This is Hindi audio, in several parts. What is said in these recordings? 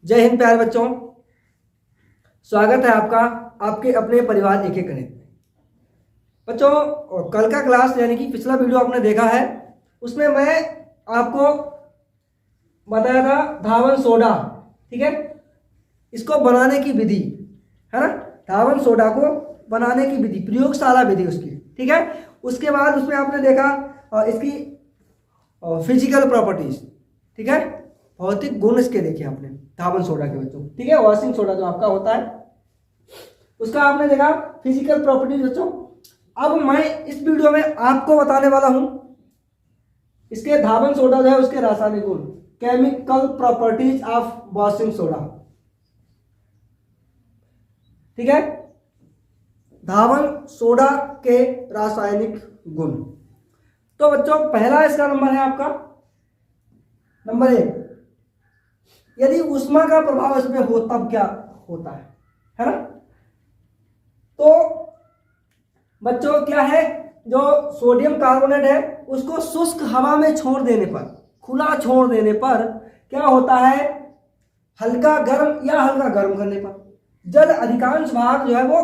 जय हिंद प्यारे बच्चों, स्वागत है आपका आपके अपने परिवार एक एक गणित में। बच्चों, कल का क्लास यानी कि पिछला वीडियो आपने देखा है, उसमें मैं आपको बताया था धावन सोडा। ठीक है, इसको बनाने की विधि है ना, धावन सोडा को बनाने की विधि, प्रयोगशाला विधि उसकी। ठीक है, उसके बाद उसमें आपने देखा इसकी फिजिकल प्रॉपर्टीज। ठीक है, भौतिक गुण इसके देखे आपने धावन सोडा के बच्चों। ठीक है, वॉशिंग सोडा जो आपका होता है उसका आपने देखा फिजिकल प्रॉपर्टीज बच्चों। अब मैं इस वीडियो में आपको बताने वाला हूं इसके धावन सोडा जो है उसके रासायनिक गुण, chemical properties of washing soda. ठीक है, धावन सोडा के रासायनिक गुण। तो बच्चों पहला इसका नंबर है आपका नंबर 1, यदि ऊष्मा का प्रभाव इसमें हो तब क्या होता है ना। तो बच्चों क्या है, जो सोडियम कार्बोनेट है उसको शुष्क हवा में छोड़ देने पर, खुला छोड़ देने पर क्या होता है, हल्का गर्म या हल्का गर्म करने पर जल अधिकांश भाग जो है वो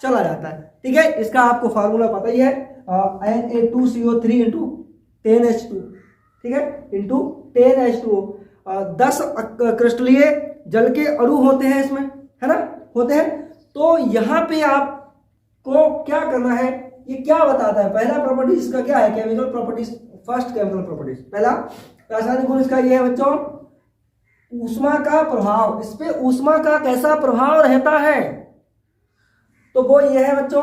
चला जाता है। ठीक है, इसका आपको फार्मूला पता ही है, Na2CO3 इंटू 10H2। ठीक है, इंटू 10H2। 10 क्रिस्टलीय जल के अणु होते हैं इसमें, है ना, होते हैं। तो यहाँ पे आपको क्या करना है, ये क्या बताता है, पहला प्रॉपर्टी इसका क्या है, chemical properties. First chemical properties, पहला रासायनिक गुण इसका ये है बच्चों, ऊष्मा का प्रभाव। इस पे ऊष्मा का कैसा प्रभाव रहता है, तो वो ये है बच्चों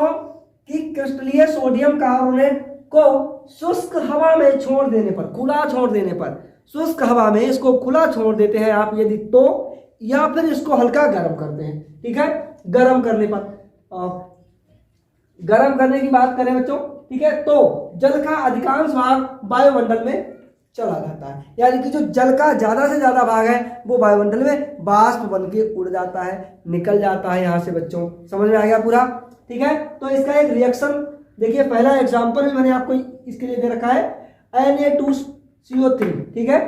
कि क्रिस्टलीय सोडियम कार्बोनेट को शुष्क हवा में छोड़ देने पर, खुला छोड़ देने पर, शुष्क हवा में इसको खुला छोड़ देते हैं आप यदि, तो या फिर इसको हल्का गर्म करते हैं। ठीक है, गर्म करने पर, गर्म करने की बात करें बच्चों, ठीक है, तो जल का अधिकांश भाग वायुमंडल में चला जाता है, यानी कि जो जल का ज्यादा से ज्यादा भाग है वो वायुमंडल में वाष्प बन के उड़ जाता है, निकल जाता है यहां से बच्चों। समझ में आ गया पूरा। ठीक है, तो इसका एक रिएक्शन देखिए, पहला एग्जांपल भी मैंने आपको इसके लिए दे रखा है, Na2CO3। ठीक है,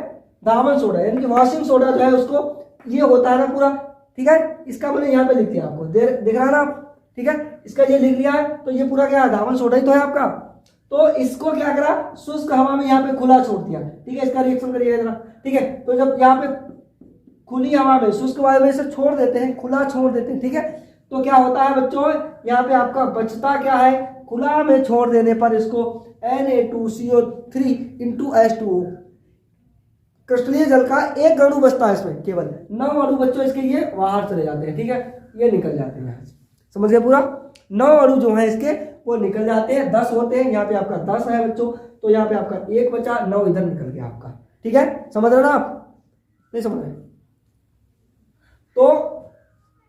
धावन सोडा यानी कि वॉशिंग सोडा जो है उसको ये होता है ना पूरा। ठीक है, इसका मैंने यहाँ पे लिख दिया आपको, दिख रहा है ना। ठीक है, इसका ये लिख लिया है, तो ये पूरा क्या है, धावन सोडा ही तो है आपका। तो इसको क्या करा, शुष्क हवा में यहाँ पे खुला छोड़ दिया। ठीक है, इसका रिएक्शन करिए जरा। ठीक है, तो जब यहाँ पे खुली हवा में, शुष्क वायु में से छोड़ देते हैं, खुला छोड़ देते हैं, ठीक है, तो क्या होता है बच्चों, यहाँ पे आपका बचता क्या है, खुला में छोड़ देने पर इसको Na2CO3 इंटू H2O, क्रिस्टलीय जल का एक अणु बचता है इसमें, केवल 9 अणु बच्चों इसके ये बाहर चले जाते हैं। ठीक है, ये निकल जाते हैं यहाँ से। समझ गए पूरा, 9 अणु जो है इसके वो निकल जाते हैं, 10 होते हैं, यहाँ पे आपका 10 है बच्चों, तो यहाँ पे आपका 1 बचा, 9 इधर निकल गया आपका। ठीक है, समझ रहे ना आप, नहीं समझ रहे, तो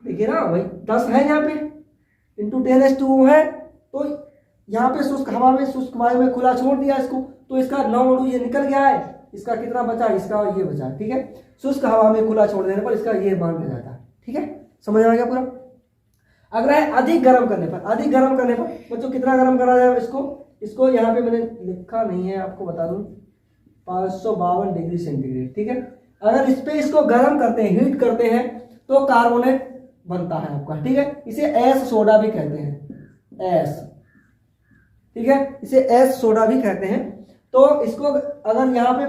देखिए ना भाई 10 है यहाँ पे इंटू 10H2O है, तो यहाँ पे शुष्क हवा में, शुष्क वायु में खुला छोड़ दिया इसको, तो इसका 9 अणु ये निकल गया है, इसका कितना बचा, इसका ये बचा। ठीक है, शुष्क हवा में खुला छोड़ देने पर इसका ये मान लिया जाता है। ठीक है, समझ आ गया पूरा। अगर है अधिक गर्म करने पर, अधिक गर्म करने पर बच्चों कितना गर्म करा जाए इसको यहाँ पे मैंने लिखा नहीं है, आपको बता दूं 552 डिग्री सेंटीग्रेड। ठीक है, अगर इस पे इसको गर्म करते हैं, हीट करते हैं, तो कार्बोनेट बनता है आपका। ठीक है, इसे एस सोडा भी कहते हैं, एस। ठीक है, इसे एस सोडा भी कहते हैं। तो इसको अगर यहाँ पे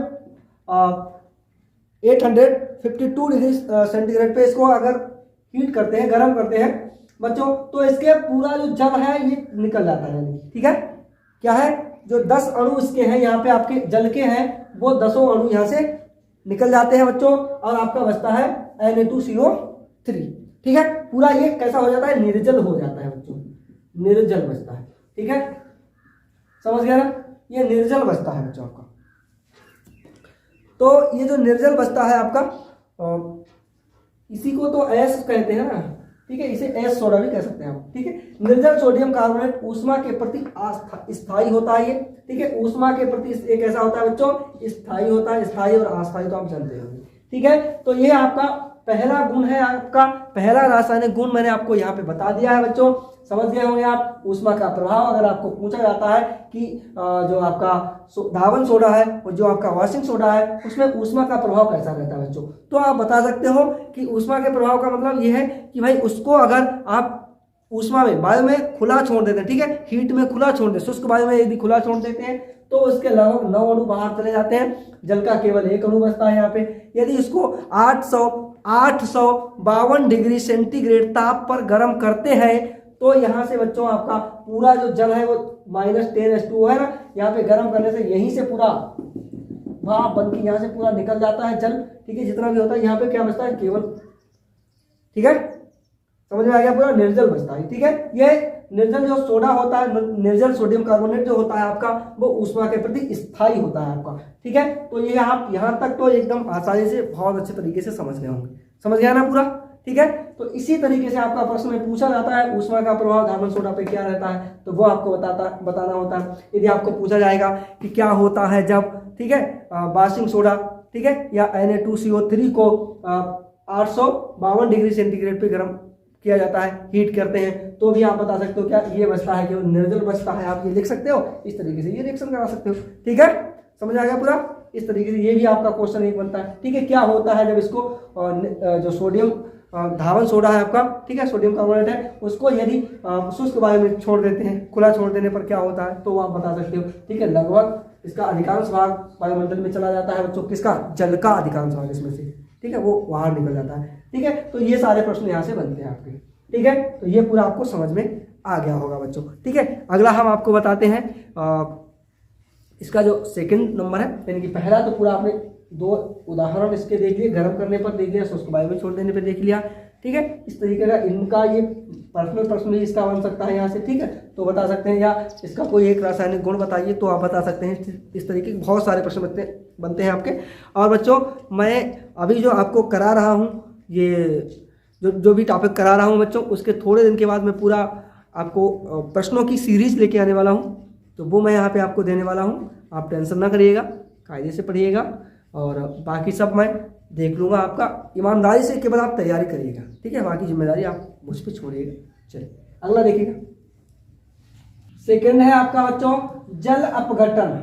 852 डिग्री सेंटीग्रेड पे इसको अगर हीट करते हैं, गर्म करते हैं बच्चों, तो इसके पूरा जो जल है ये निकल जाता है। ठीक है, क्या है, जो 10 अणु इसके हैं यहाँ पे आपके जल के हैं, वो 10 अणु यहाँ से निकल जाते हैं बच्चों, और आपका बचता है Na2CO3। ठीक है, पूरा ये कैसा हो जाता है, निर्जल हो जाता है बच्चों, निर्जल बचता है। ठीक है, समझ गया ना, ये निर्जल बचता है बच्चों आपका। तो ये जो निर्जल बचता है आपका, इसी को तो एस कहते हैं ना। ठीक है, इसे एस सोडा भी कह सकते हैं आप। ठीक है, निर्जल सोडियम कार्बोनेट ऊष्मा के प्रति स्थायी होता है ये। ठीक है, ऊष्मा के प्रति एक ऐसा होता है बच्चों, स्थायी होता है, स्थायी और अस्थायी तो आप जानते होंगे। ठीक है, तो ये आपका पहला गुण है आपका, पहला रासायनिक गुण मैंने आपको यहाँ पे बता दिया है बच्चों, समझ गए होंगे आप। ऊष्मा का प्रभाव अगर आपको पूछा जाता है कि जो आपका धावन सोडा है और जो आपका वॉशिंग सोडा है उसमें ऊष्मा का प्रभाव कैसा रहता है बच्चों, तो आप बता सकते हो कि ऊष्मा के प्रभाव का मतलब ये है कि भाई उसको अगर आप ऊष्मा में, वायु में खुला छोड़ देते हैं, ठीक है, हीट में खुला छोड़ देते, शुष्क वायु में यदि खुला छोड़ देते हैं तो उसके लगभग 9 अणु बाहर चले जाते हैं, जल का केवल 1 अणु बचता है यहाँ पे। यदि इसको 852 डिग्री सेंटीग्रेड ताप पर गर्म करते हैं तो यहाँ से बच्चों आपका पूरा जो जल है वो -10H2O है ना, यहाँ पे गर्म करने से यहीं से पूरा भाप बन के यहाँ से पूरा निकल जाता है जल, ठीक है, जितना भी होता है यहाँ पे क्या बचता है केवल, ठीक है, समझ में आ गया, पूरा निर्जल बचता है, ठीक है। ये निर्जल जो सोडा होता है, निर्जल सोडियम कार्बोनेट जो होता है आपका, वो ऊष्मा के प्रति स्थायी होता है आपका, ठीक है। तो ये आप यहाँ तक तो एकदम आसानी से बहुत अच्छे तरीके से समझ गए होंगे, समझ गया ना पूरा, ठीक है। तो इसी तरीके से आपका प्रश्न में पूछा जाता है ऊष्मा का प्रभाव धावन सोडा पे क्या रहता है, तो वो आपको बताना होता है। यदि आपको पूछा जाएगा कि क्या होता है जब, ठीक है, वॉशिंग सोडा, ठीक है, या Na2CO3 को 852 डिग्री सेंटीग्रेड पे गर्म किया जाता है, हीट करते हैं, तो भी आप बता सकते हो क्या ये बचता है कि निर्जल बचता है, आप ये लिख सकते हो, इस तरीके से ये रिएक्शन करा सकते हो, ठीक है, समझ आ गया पूरा। इस तरीके से ये भी आपका क्वेश्चन एक बनता है, ठीक है। क्या होता है जब इसको जो सोडियम धावन सोडा है आपका, ठीक है, सोडियम कार्बोनेट है, उसको यदि शुष्क वायु में छोड़ देते हैं, खुला छोड़ देने पर क्या होता है, तो आप बता सकते हो, ठीक है। लगभग इसका अधिकांश भाग वायुमंडल में चला जाता है बच्चों, किसका, जल का अधिकांश भाग इसमें से, ठीक है, वो बाहर निकल जाता है, ठीक है। तो ये सारे प्रश्न यहाँ से बनते हैं आपके, ठीक है। तो ये पूरा आपको समझ में आ गया होगा बच्चों, ठीक है। अगला हम आपको बताते हैं इसका जो सेकंड नंबर है, यानी कि पहला तो पूरा आपने 2 उदाहरण इसके देख लिए, गर्म करने पर देख लिया, शुष्क वायु में छोड़ देने पर देख लिया, ठीक है। इस तरीके का इनका ये पर्सनल प्रश्न भी इसका बन सकता है यहाँ से, ठीक है। तो बता सकते हैं, या इसका कोई एक रासायनिक गुण बताइए, तो आप बता सकते हैं। इस तरीके के बहुत सारे प्रश्न बनते हैं आपके। और बच्चों मैं अभी जो आपको करा रहा हूँ, ये जो भी टॉपिक करा रहा हूँ बच्चों, उसके थोड़े दिन के बाद मैं पूरा आपको प्रश्नों की सीरीज लेके आने वाला हूँ, तो वो मैं यहाँ पे आपको देने वाला हूँ। आप टेंशन ना करिएगा, कायदे से पढ़िएगा, और बाकी सब मैं देख लूँगा। आपका ईमानदारी से केवल आप तैयारी करिएगा, ठीक है, बाकी जिम्मेदारी आप मुझ पर छोड़िएगा। चलिए अगला देखिएगा, सेकंड है आपका बच्चों जल अपघटन,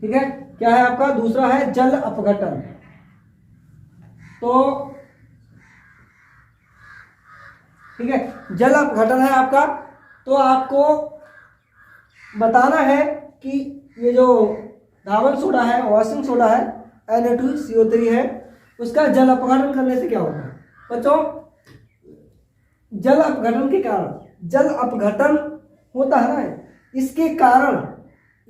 ठीक है। क्या है आपका, दूसरा है जल अपघटन। तो ठीक है, जल अपघटन है आपका, तो आपको बताना है कि ये जो धावन सोडा है, वॉशिंग सोडा है, Na2CO3 है, उसका जल अपघटन करने से क्या होता है बच्चों। जल अपघटन के कारण, जल अपघटन होता है ना, इसके कारण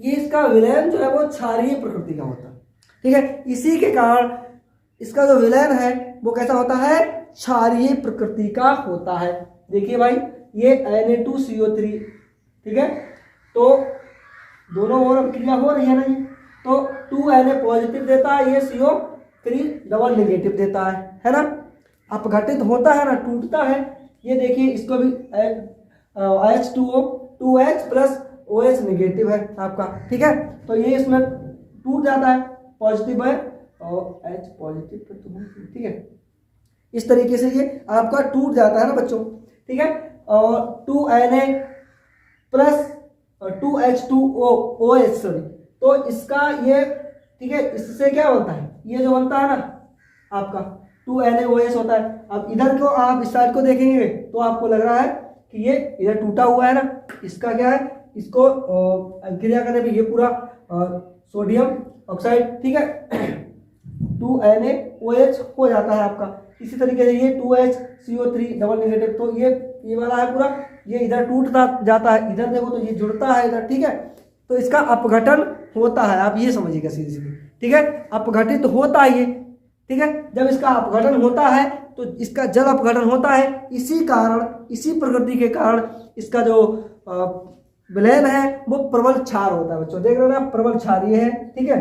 ये इसका विलयन जो है वो क्षारीय प्रकृति का होता है, ठीक है। इसी के कारण इसका जो विलयन है वो कैसा होता है, क्षारीय प्रकृति का होता है। देखिए भाई, ये Na2CO3, ठीक है, तो दोनों ओर क्रिया हो रही है ना, तो 2Na पॉजिटिव देता है, ये CO3 डबल नेगेटिव देता है ना। अपघटित होता है ना, टूटता है, ये देखिए इसको भी H2O 2H plus OH negative है आपका, ठीक है। तो ये इसमें टूट जाता है, पॉजिटिव है और H पॉजिटिव पर तो, ठीक है। इस तरीके से ये आपका टूट जाता है ना बच्चों, ठीक है। और 2Na प्लस 2H2OH सॉरी, तो इसका ये, ठीक है, इससे क्या बनता है, ये जो बनता है ना आपका 2NaOH होता है। अब इधर को आप इस साइड को देखेंगे तो आपको लग रहा है कि ये इधर टूटा हुआ है ना, इसका क्या है, इसको क्रिया करने पे ये पूरा सोडियम ऑक्साइड, ठीक है, 2NaOH हो जाता है आपका। इसी तरीके से ये 2HCO3 डबल नेगेटिव, तो ये वाला है पूरा, ये इधर टूट जाता है, इधर देखो तो ये जुड़ता है इधर, ठीक है। तो इसका अपघटन होता है, आप ये समझिएगा सीधे सीधे, ठीक है। अपघटित होता है ये, ठीक है। जब इसका अपघटन होता है तो इसका जल अपघटन होता है, इसी कारण, इसी प्रकृति के कारण इसका जो विलयन है वो प्रबल क्षार होता है बच्चों। देख रहे हो ना, प्रबल क्षारीय है, ठीक है,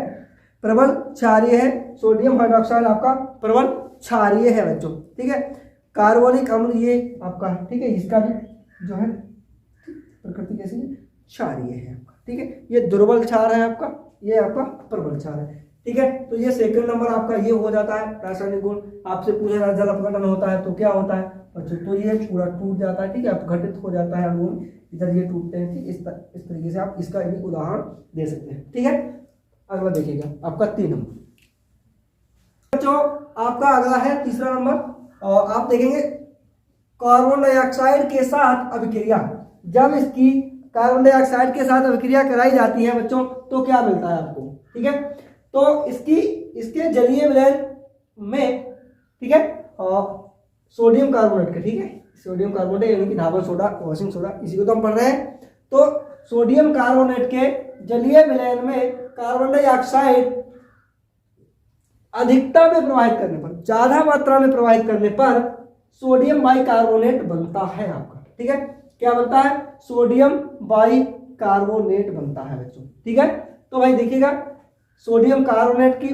प्रबल क्षारीय है। सोडियम हाइड्रोक्साइड आपका प्रबल क्षारीय है बच्चों, ठीक है। कार्बोनिक अम्ल ये आपका, ठीक है, इसका भी जो है प्रकृति कैसी है, क्षारीय है आपका, ठीक है। ये दुर्बल क्षार है आपका, ये आपका प्रबल क्षार है। ठीक है। तो ये सेकंड नंबर आपका ये हो जाता है रासायनिक गुण। आपसे पूछा जाता है जल अपघटन होता है तो क्या होता है बच्चों, तो ये पूरा टूट जाता है, ठीक है, अपघटित हो जाता है अणु, इधर ये टूटते हैं, ठीक। इस तरीके से आप इसका भी उदाहरण दे सकते हैं, ठीक है। अगला देखिएगा आपका 3 नंबर बच्चों, आपका अगला है तीसरा नंबर। और आप देखेंगे कार्बन डाइऑक्साइड के साथ अभिक्रिया, जब इसकी कार्बन डाइऑक्साइड के साथ अभिक्रिया कराई जाती है बच्चों तो क्या मिलता है आपको, ठीक है। तो इसके जलीय विलयन में, ठीक है, सोडियम कार्बोनेट का, ठीक है, सोडियम कार्बोनेट यानी कि धावन सोडा, वॉशिंग सोडा, इसी को तो हम पढ़ रहे हैं। तो सोडियम कार्बोनेट के जलीय विलयन में कार्बन डाइऑक्साइड अधिकता में प्रवाहित करने पर, ज्यादा मात्रा में प्रवाहित करने पर सोडियम बाइकार्बोनेट बनता है आपका, ठीक है। क्या बनता है, सोडियम बाइकार्बोनेट बनता है बच्चों, ठीक है। तो भाई देखिएगा सोडियम कार्बोनेट की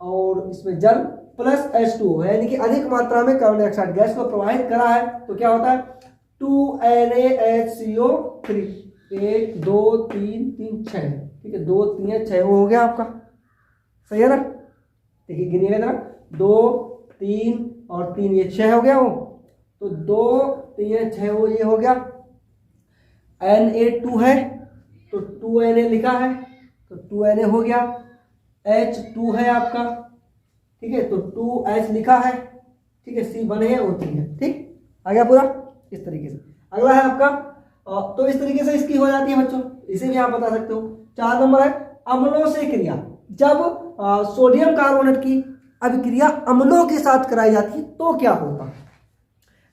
और इसमें जल प्लस H2O यानी कि अधिक मात्रा में कार्बन डाइऑक्साइड गैस को प्रवाहित करा है तो क्या होता है 2NaHCO3, 1 2 3 3 6, ठीक है, 2 3 6 हो गया आपका, सही है ना। देखिए गिनिएगा जरा, 2 3 और 3 ये 6 हो गया वो, तो 2 3 6 वो ये हो गया। Na2 है तो 2Na लिखा है तो 2Na हो गया। H2 है आपका, ठीक है, तो 2H लिखा है, ठीक है, C1 है O3 है, ठीक, आ गया पूरा इस तरीके से। अगला है आपका तो इस तरीके से इसकी हो जाती है बच्चों, इसे भी आप बता सकते हो। 4 नंबर है अम्लों से क्रिया, जब सोडियम कार्बोनेट की अभिक्रिया अम्लों के साथ कराई जाती है तो क्या होता है।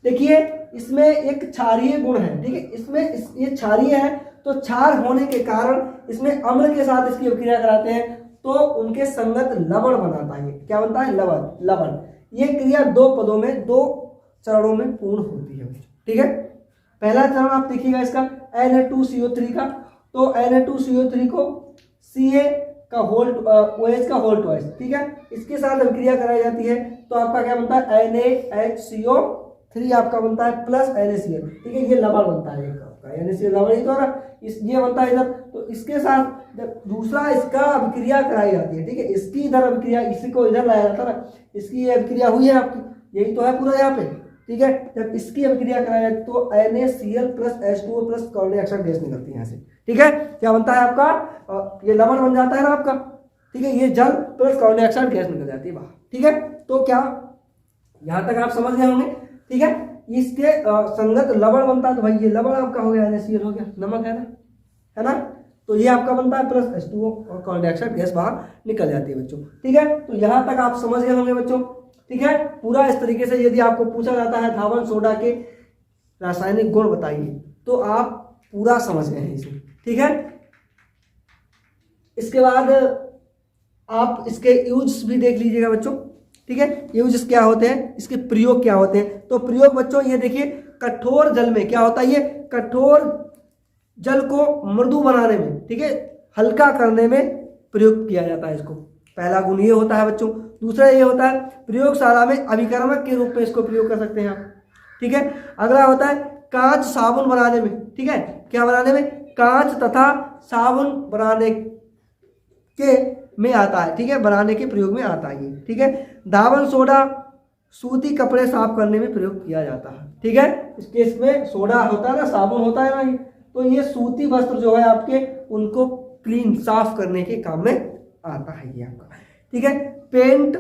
देखिए इसमें एक क्षारीय गुण है, ठीक है, इसमें ये क्षारीय है तो क्षार होने के कारण इसमें अम्ल के साथ इसकी अभिक्रिया कराते हैं तो उनके संगत लवण बनाता है। क्या बनता है, लवण। ये क्रिया 2 पदों में 2 चरणों में पूर्ण होती है, ठीक है। पहला चरण आप देखिएगा इसका Na2CO3 का, तो Na2CO3 को Ca का होल OH का होल ट्वाइस, ठीक है, इसके साथ अभिक्रिया कराई जाती है तो आपका क्या बनता है NaHCO3 आपका बनता है प्लस NaCl, ठीक है, ये लवण बनता है एक आपका NaCl लवण ही तो ना, ये बनता है इधर। तो इसके साथ जब दूसरा इसका अभिक्रिया कराई जाती है, ठीक है, इसकी इधर अभिक्रिया, इसी को इधर लाया जाता है ना, इसकी ये अभिक्रिया हुई है आपकी, यही तो है पूरा यहाँ पे, ठीक है। जब इसकी अभिक्रिया कराई जाती है तो NaCl plus H2O plus carbon dioxide gas निकलती है यहाँ से, ठीक है। क्या बनता है आपका, ये लवण बन जाता है ना आपका, ठीक है, ये जल प्लस कार्बन डाइऑक्साइड गैस निकल जाती है बाहर, ठीक है। तो क्या यहाँ तक आप समझ गए होंगे, ठीक है। इसके संगत लवण बनता है तो भाई ये लवण आपका हो गया, NaCl हो गया, नमक है ना, तो ये आपका बनता है प्लस H2O और कार्बन डाइऑक्साइड गैस बाहर निकल जाती है बच्चों, ठीक है। तो यहाँ तक आप समझ गए होंगे बच्चों, ठीक है। पूरा इस तरीके से यदि आपको पूछा जाता है धावन सोडा के रासायनिक गुण बताइए तो आप पूरा समझ गए हैं इसे, ठीक है। इसके बाद आप इसके यूज भी देख लीजिएगा बच्चों, ठीक है, यूज क्या होते हैं, इसके प्रयोग क्या होते हैं। तो प्रयोग बच्चों ये देखिए कठोर जल में क्या होता है, ये कठोर जल को मृदु बनाने में, ठीक है, हल्का करने में प्रयोग किया जाता है इसको। पहला गुण ये होता है बच्चों। दूसरा ये होता है प्रयोगशाला में अभिकर्मक के रूप में इसको प्रयोग कर सकते हैं आप, ठीक है। अगला होता है कांच साबुन बनाने में, ठीक है, क्या बनाने में, कांच तथा साबुन बनाने के में आता है, ठीक है, बनाने के प्रयोग में आता है ये, ठीक है। धावन सोडा सूती कपड़े साफ करने में प्रयोग किया जाता है, ठीक है। इस केस में सोडा होता है ना, साबुन होता है ना, तो ये सूती वस्त्र जो है आपके उनको क्लीन साफ करने के काम में आता है ये आपका, ठीक है। पेंट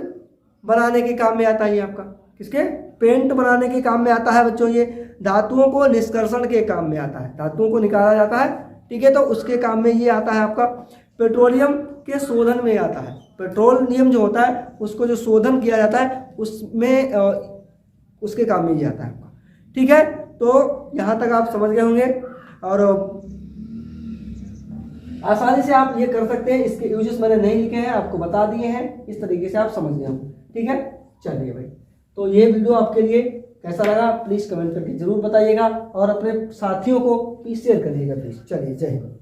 बनाने के काम में आता है ये आपका, किसके, पेंट बनाने के काम में आता है बच्चों। ये धातुओं को निष्कर्षण के काम में आता है, धातुओं को निकाला जाता है, ठीक है, तो उसके काम में ये आता है आपका। पेट्रोलियम के शोधन में आता है, पेट्रोलियम जो होता है उसको जो शोधन किया जाता है उसमें उसके काम में ये आता है आपका, ठीक है। तो यहाँ तक आप समझ गए होंगे और आसानी से आप ये कर सकते हैं। इसके यूजेस मैंने नहीं लिखे हैं, आपको बता दिए हैं, इस तरीके से आप समझ गए होंगे, ठीक है। चलिए भाई, तो ये वीडियो आपके लिए कैसा लगा प्लीज़ कमेंट करके जरूर बताइएगा और अपने साथियों को प्लीज़ शेयर करिएगा प्लीज़। चलिए, जय हिंद।